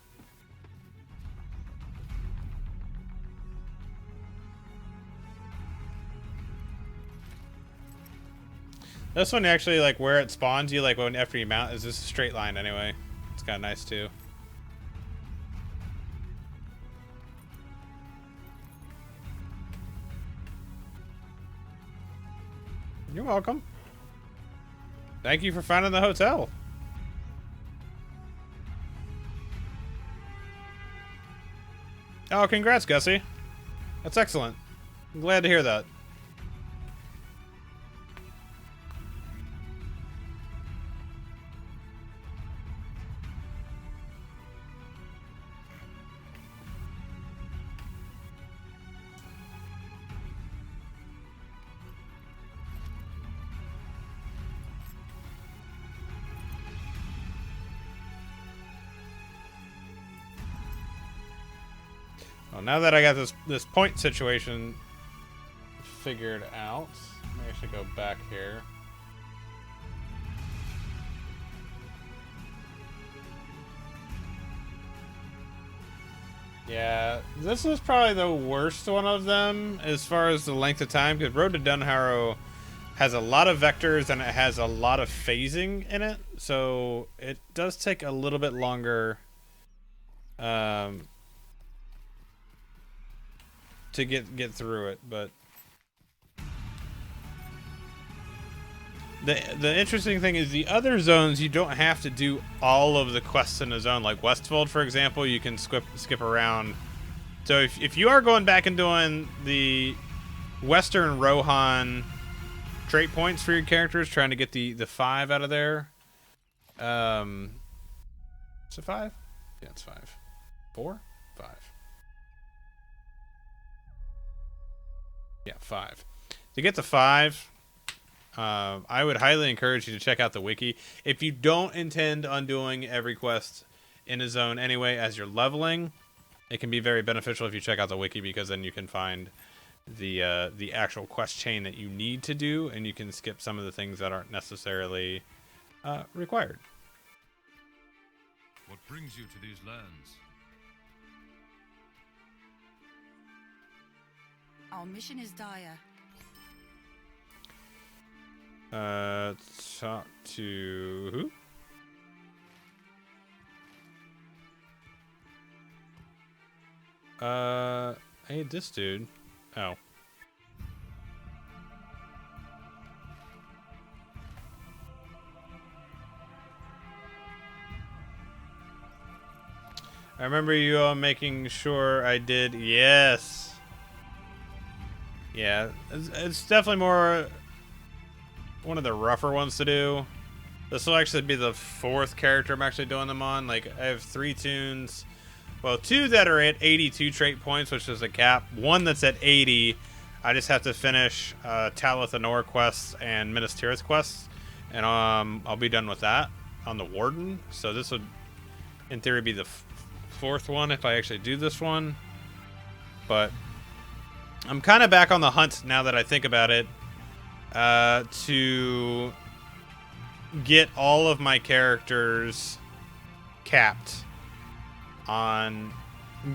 This one actually, like, where it spawns you, like, when after you mount, is just a straight line anyway. It's kind of nice, too. You're welcome. Thank you for finding the hotel. Oh, congrats, Gussie. That's excellent. I'm glad to hear that. Well, now that I got this point situation figured out, let me actually go back here. Yeah, this is probably the worst one of them as far as the length of time, because Road to Dunharrow has a lot of vectors and it has a lot of phasing in it, so it does take a little bit longer to get through it. But the interesting thing is the other zones, you don't have to do all of the quests in a zone. Like Westfold, for example, you can skip around. So if you are going back and doing the Western Rohan trait points for your characters, trying to get the 5 out of there. Is it 5? Yeah, it's 5. 4? 5. Yeah, 5. To get the 5, I would highly encourage you to check out the wiki. If you don't intend on doing every quest in a zone anyway as you're leveling, it can be very beneficial if you check out the wiki, because then you can find the actual quest chain that you need to do, and you can skip some of the things that aren't necessarily required. What brings you to these lands? Our mission is dire. Talk to who? Hey, this dude. Oh. I remember you making sure I did. Yes. Yeah, it's definitely more one of the rougher ones to do. This will actually be the 4th character I'm actually doing them on. Like, I have 3 tunes. Well, 2 that are at 82 trait points, which is a cap. 1 that's at 80. I just have to finish Talith Anor quests and Minas Tirith quests, and I'll be done with that on the Warden. So this would, in theory, be the 4th one if I actually do this one. But I'm kind of back on the hunt now that I think about it, to get all of my characters capped on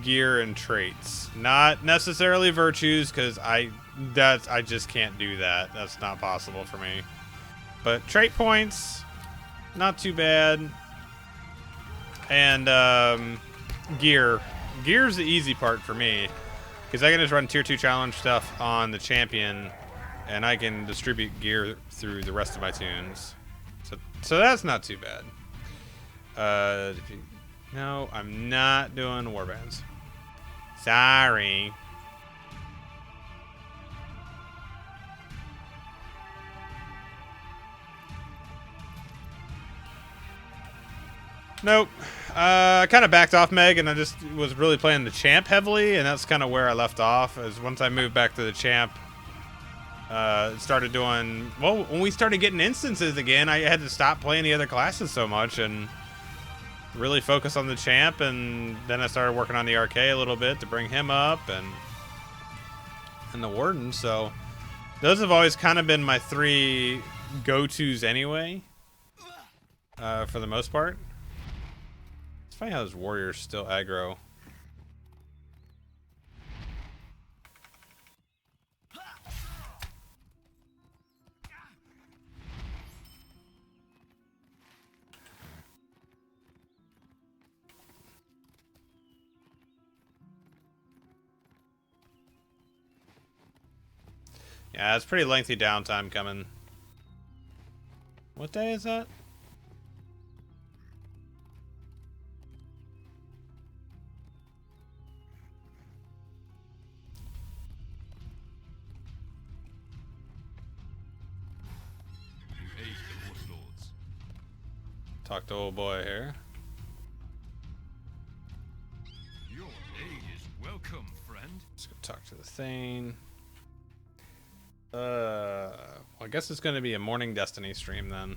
gear and traits. Not necessarily virtues, because I just can't do that. That's not possible for me. But trait points, not too bad. And gear. Gear's the easy part for me, because I can just run tier 2 challenge stuff on the champion, and I can distribute gear through the rest of my tunes. So that's not too bad. No, I'm not doing warbands. Sorry. Nope. I kind of backed off Meg, and I just was really playing the champ heavily, and that's kind of where I left off. Is once I moved back to the champ, started doing, well, when we started getting instances again, I had to stop playing the other classes so much and really focus on the champ. And then I started working on the RK a little bit to bring him up, and the Warden. So those have always kind of been my 3 go-tos anyway, for the most part. It's funny how those warriors still aggro. Yeah, it's pretty lengthy downtime coming. What day is that? You aid the Horse Lords. Talk to old boy here. Your aid is welcome, friend. Let's go talk to the Thane. Well, I guess it's going to be a Morning Destiny stream then.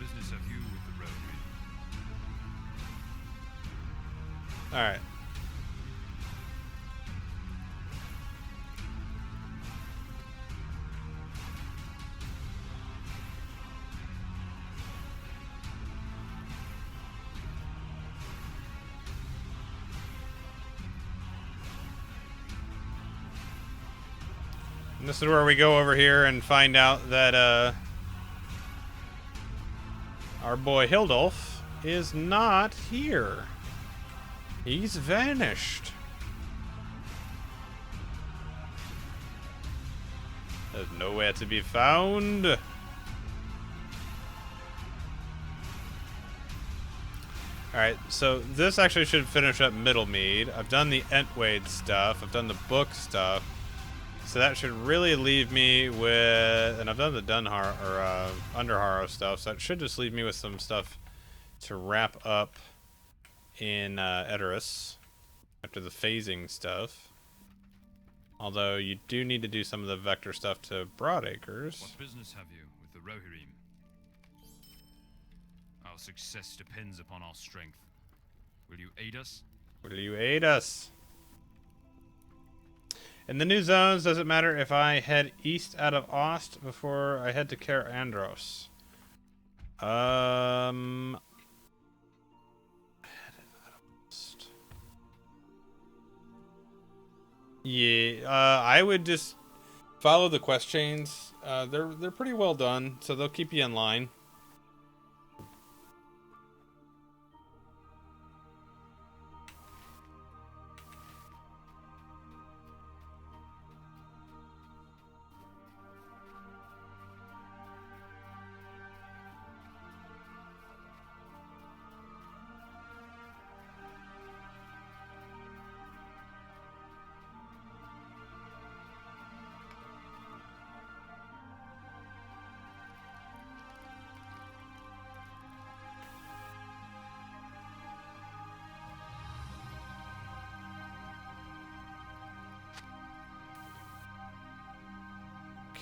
business have you with the Rotary? All right. And this is where we go over here and find out that our boy Hildolf is not here. He's vanished. There's nowhere to be found. Alright, so this actually should finish up Middlemead. I've done the Entwade stuff. I've done the book stuff. So that should really leave me with... And I've done the Underharrow stuff. So it should just leave me with some stuff to wrap up in Edoras after the phasing stuff. Although you do need to do some of the vector stuff to Broadacres. What business have you with the Rohirrim? Our success depends upon our strength. Will you aid us? Will you aid us? In the new zones, does it matter if I head east out of Ost before I head to Ker Andros? Yeah, I would just follow the quest chains. They're pretty well done, so they'll keep you in line.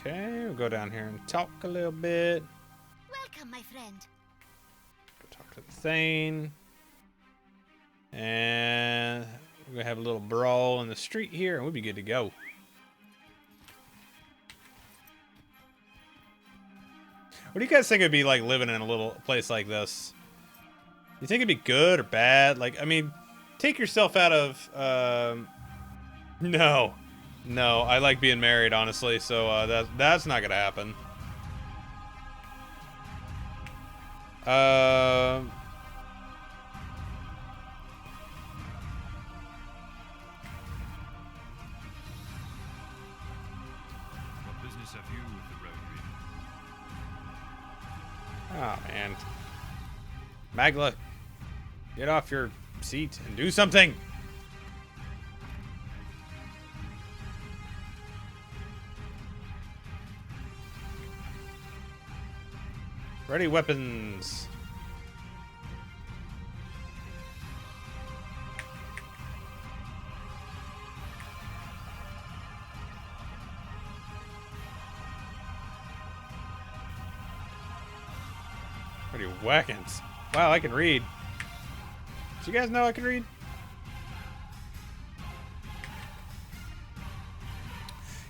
Okay, we'll go down here and talk a little bit. Welcome, my friend. Go talk to the Thane. And we're going to have a little brawl in the street here, and we'll be good to go. What do you guys think it'd be like living in a little place like this? You think it'd be good or bad? Like, I mean, take yourself out of... No. No, I like being married, honestly, so that's not gonna happen. What business have you with the Rohirrim? Oh, man. Magla, get off your seat and do something! Ready weapons. Ready weapons. Wow, I can read. Did you guys know I can read?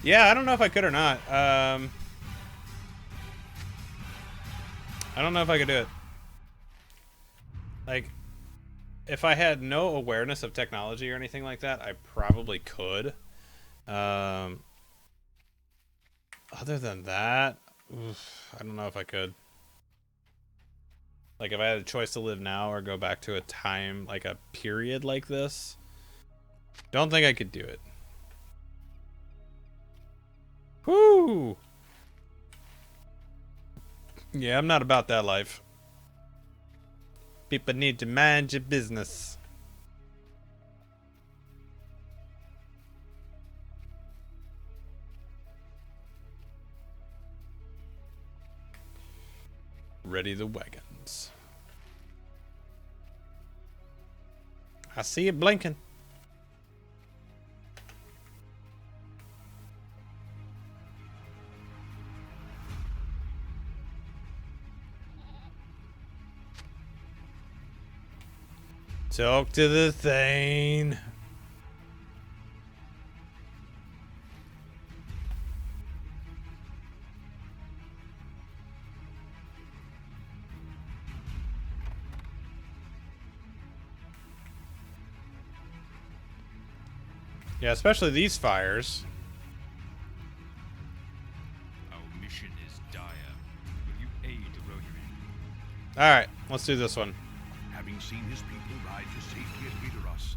Yeah, I don't know if I could or not. I don't know if I could do it. Like, if I had no awareness of technology or anything like that, I probably could. Other than that, oof, I don't know if I could. Like, if I had a choice to live now or go back to a time, like a period like this, don't think I could do it. Whoo! Yeah, I'm not about that life. People need to mind your business. Ready the wagons. I see it blinking. Talk to the Thane. Yeah, especially these fires. Our mission is dire. Will you aid Rohirrim? Alright, let's do this one. Having seen his people ride to safety at Edoras,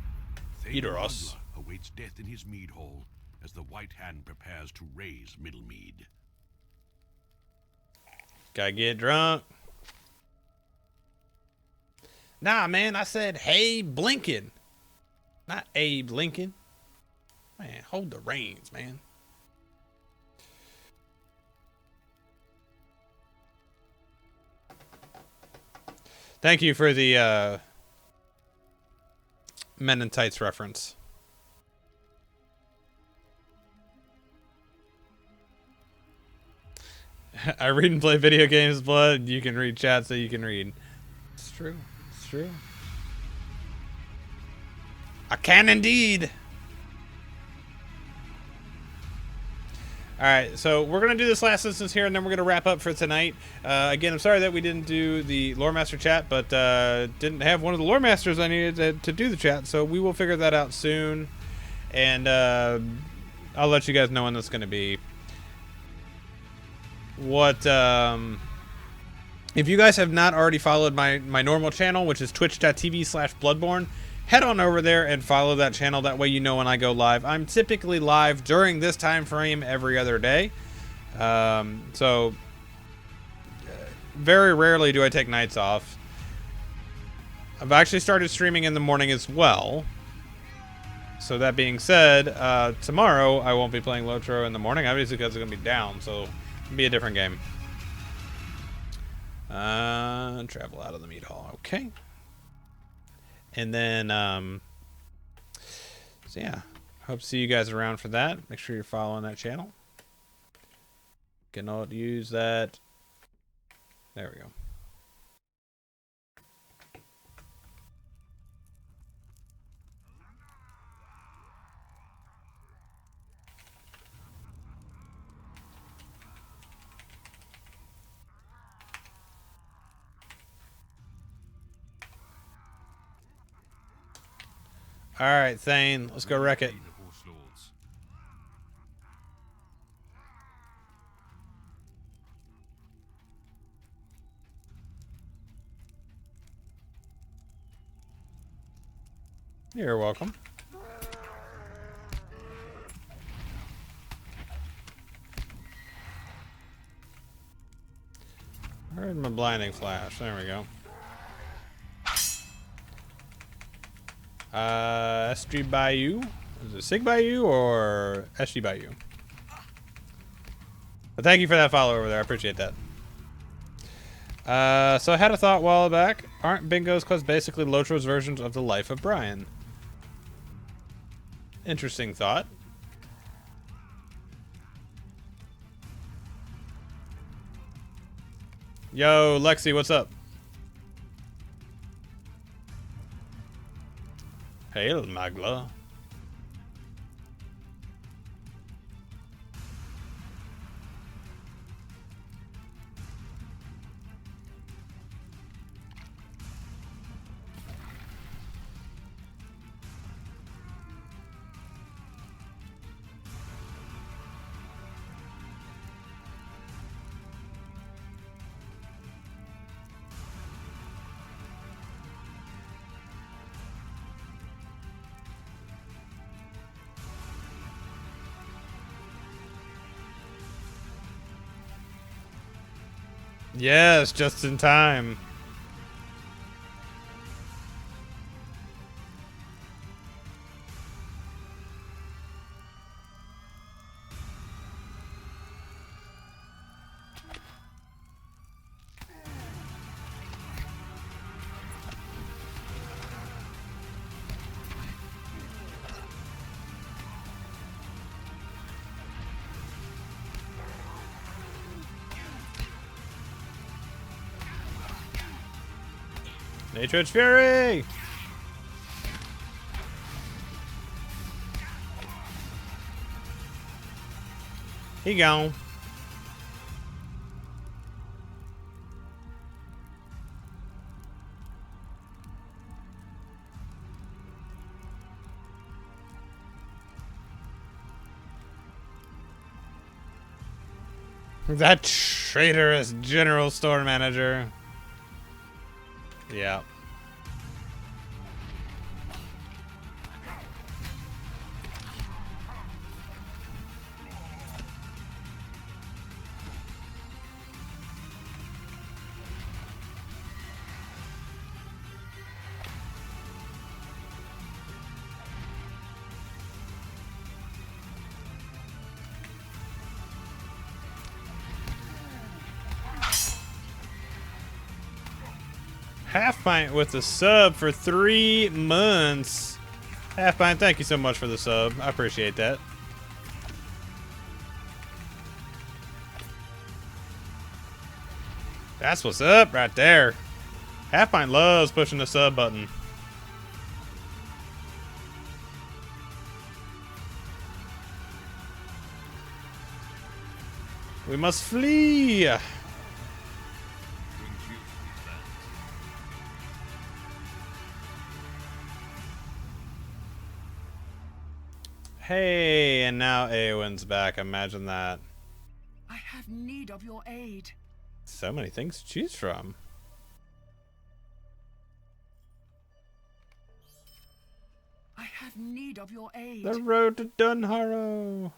Thane Edoras. Ragnar awaits death in his mead hall as the White Hand prepares to raise Middlemead. Gotta get drunk. Nah, man, I said, hey, Blinken. Not Abe Lincoln. Man, hold the reins, man. Thank you for the Men in Tights reference. I read and play video games, Blood. You can read chat so you can read. It's true. It's true. I can indeed. Alright, so we're going to do this last instance here, and then we're going to wrap up for tonight. Again, I'm sorry that we didn't do the Lore Master chat, but didn't have one of the Lore Masters I needed to do the chat, so we will figure that out soon. And I'll let you guys know when that's going to be. What, if you guys have not already followed my normal channel, which is twitch.tv/Bloodborne, head on over there and follow that channel. That way you know when I go live. I'm typically live during this time frame every other day. So very rarely do I take nights off. I've actually started streaming in the morning as well. So that being said, tomorrow I won't be playing LOTRO in the morning, obviously because it's going to be down. So it'll be a different game. Travel out of the meat hall. Okay. And then, so yeah, hope to see you guys around for that. Make sure you're following that channel. Cannot use that. There we go. All right, Thane, let's go wreck it. Aid the Horse Lords. You're welcome. I heard my blinding flash. There we go. SG Bayou. Is it Sig Bayou or SG Bayou? But thank you for that follow over there. I appreciate that. So I had a thought a while back. Aren't Bingo's Quest basically Lotro's versions of the life of Brian? Interesting thought. Yo, Lexi, what's up? Hail, Magla. Yes, just in time. Nature's Fury! He gone. That traitorous general store manager. Yeah. Half Pint with the sub for 3 months. Half Pint, thank you so much for the sub. I appreciate that. That's what's up right there. Half Pint loves pushing the sub button. We must flee. Brings you to these lands. Hey, and now Eowyn's back. Imagine that. I have need of your aid. So many things to choose from. I have need of your aid. The road to Dunharrow.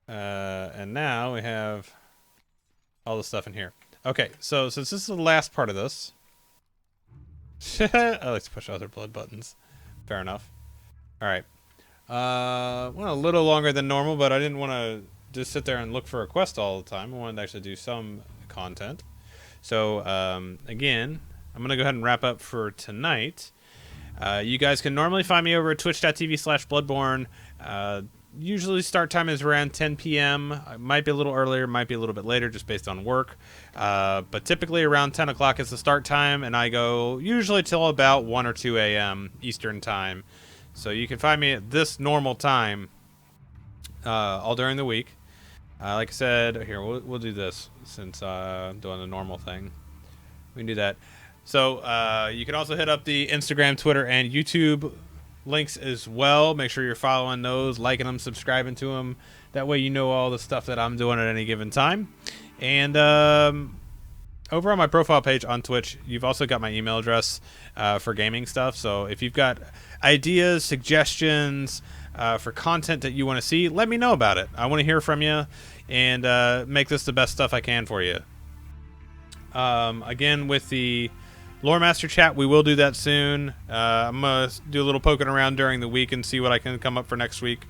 And now we have all the stuff in here. Okay, so since this is the last part of this, I like to push other blood buttons. Fair enough. All right. Went a little longer than normal, but I didn't want to just sit there and look for a quest all the time. I wanted to actually do some content. So again, I'm gonna go ahead and wrap up for tonight. You guys can normally find me over at twitch.tv/bloodborne. Usually start time is around 10 p.m. It might be a little earlier, might be a little bit later, just based on work. But typically around 10 o'clock is the start time, and I go usually till about 1 or 2 a.m. Eastern time. So you can find me at this normal time all during the week. Like I said, here, we'll do this since I'm doing the normal thing. We can do that. So you can also hit up the Instagram, Twitter, and YouTube links as well. Make sure you're following those, liking them, subscribing to them. That way you know all the stuff that I'm doing at any given time. And over on my profile page on Twitch, you've also got my email address for gaming stuff. So if you've got ideas, suggestions for content that you want to see, let me know about it. I want to hear from you and make this the best stuff I can for you. Again, with the Lore Master chat, we will do that soon. I'm going to do a little poking around during the week and see what I can come up for next week.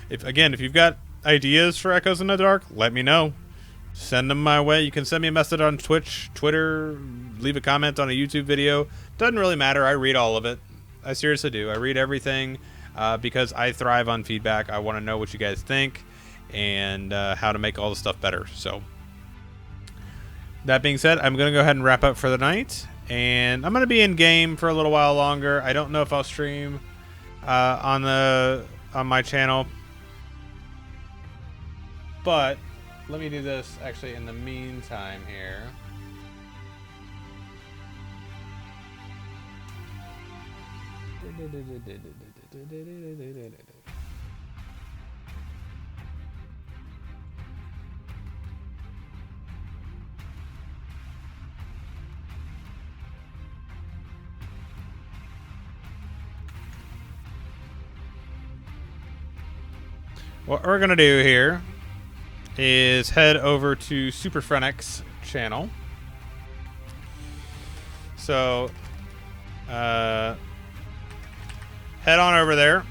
If you've got ideas for Echoes in the Dark, let me know. Send them my way. You can send me a message on Twitch, Twitter, leave a comment on a YouTube video. Doesn't really matter. I read all of it. I seriously do. I read everything because I thrive on feedback. I want to know what you guys think and how to make all the stuff better. So that being said, I'm going to go ahead and wrap up for the night. And I'm going to be in game for a little while longer. I don't know if I'll stream on my channel. But let me do this actually in the meantime here. What we're gonna do here is head over to Super Frenix channel. So head on over there,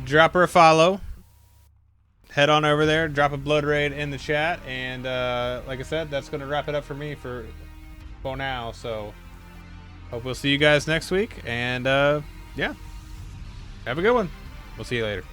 drop her a follow, head on over there, drop a blood raid in the chat, and like I said, that's gonna wrap it up for me for now. So hope we'll see you guys next week, and yeah, have a good one. We'll see you later.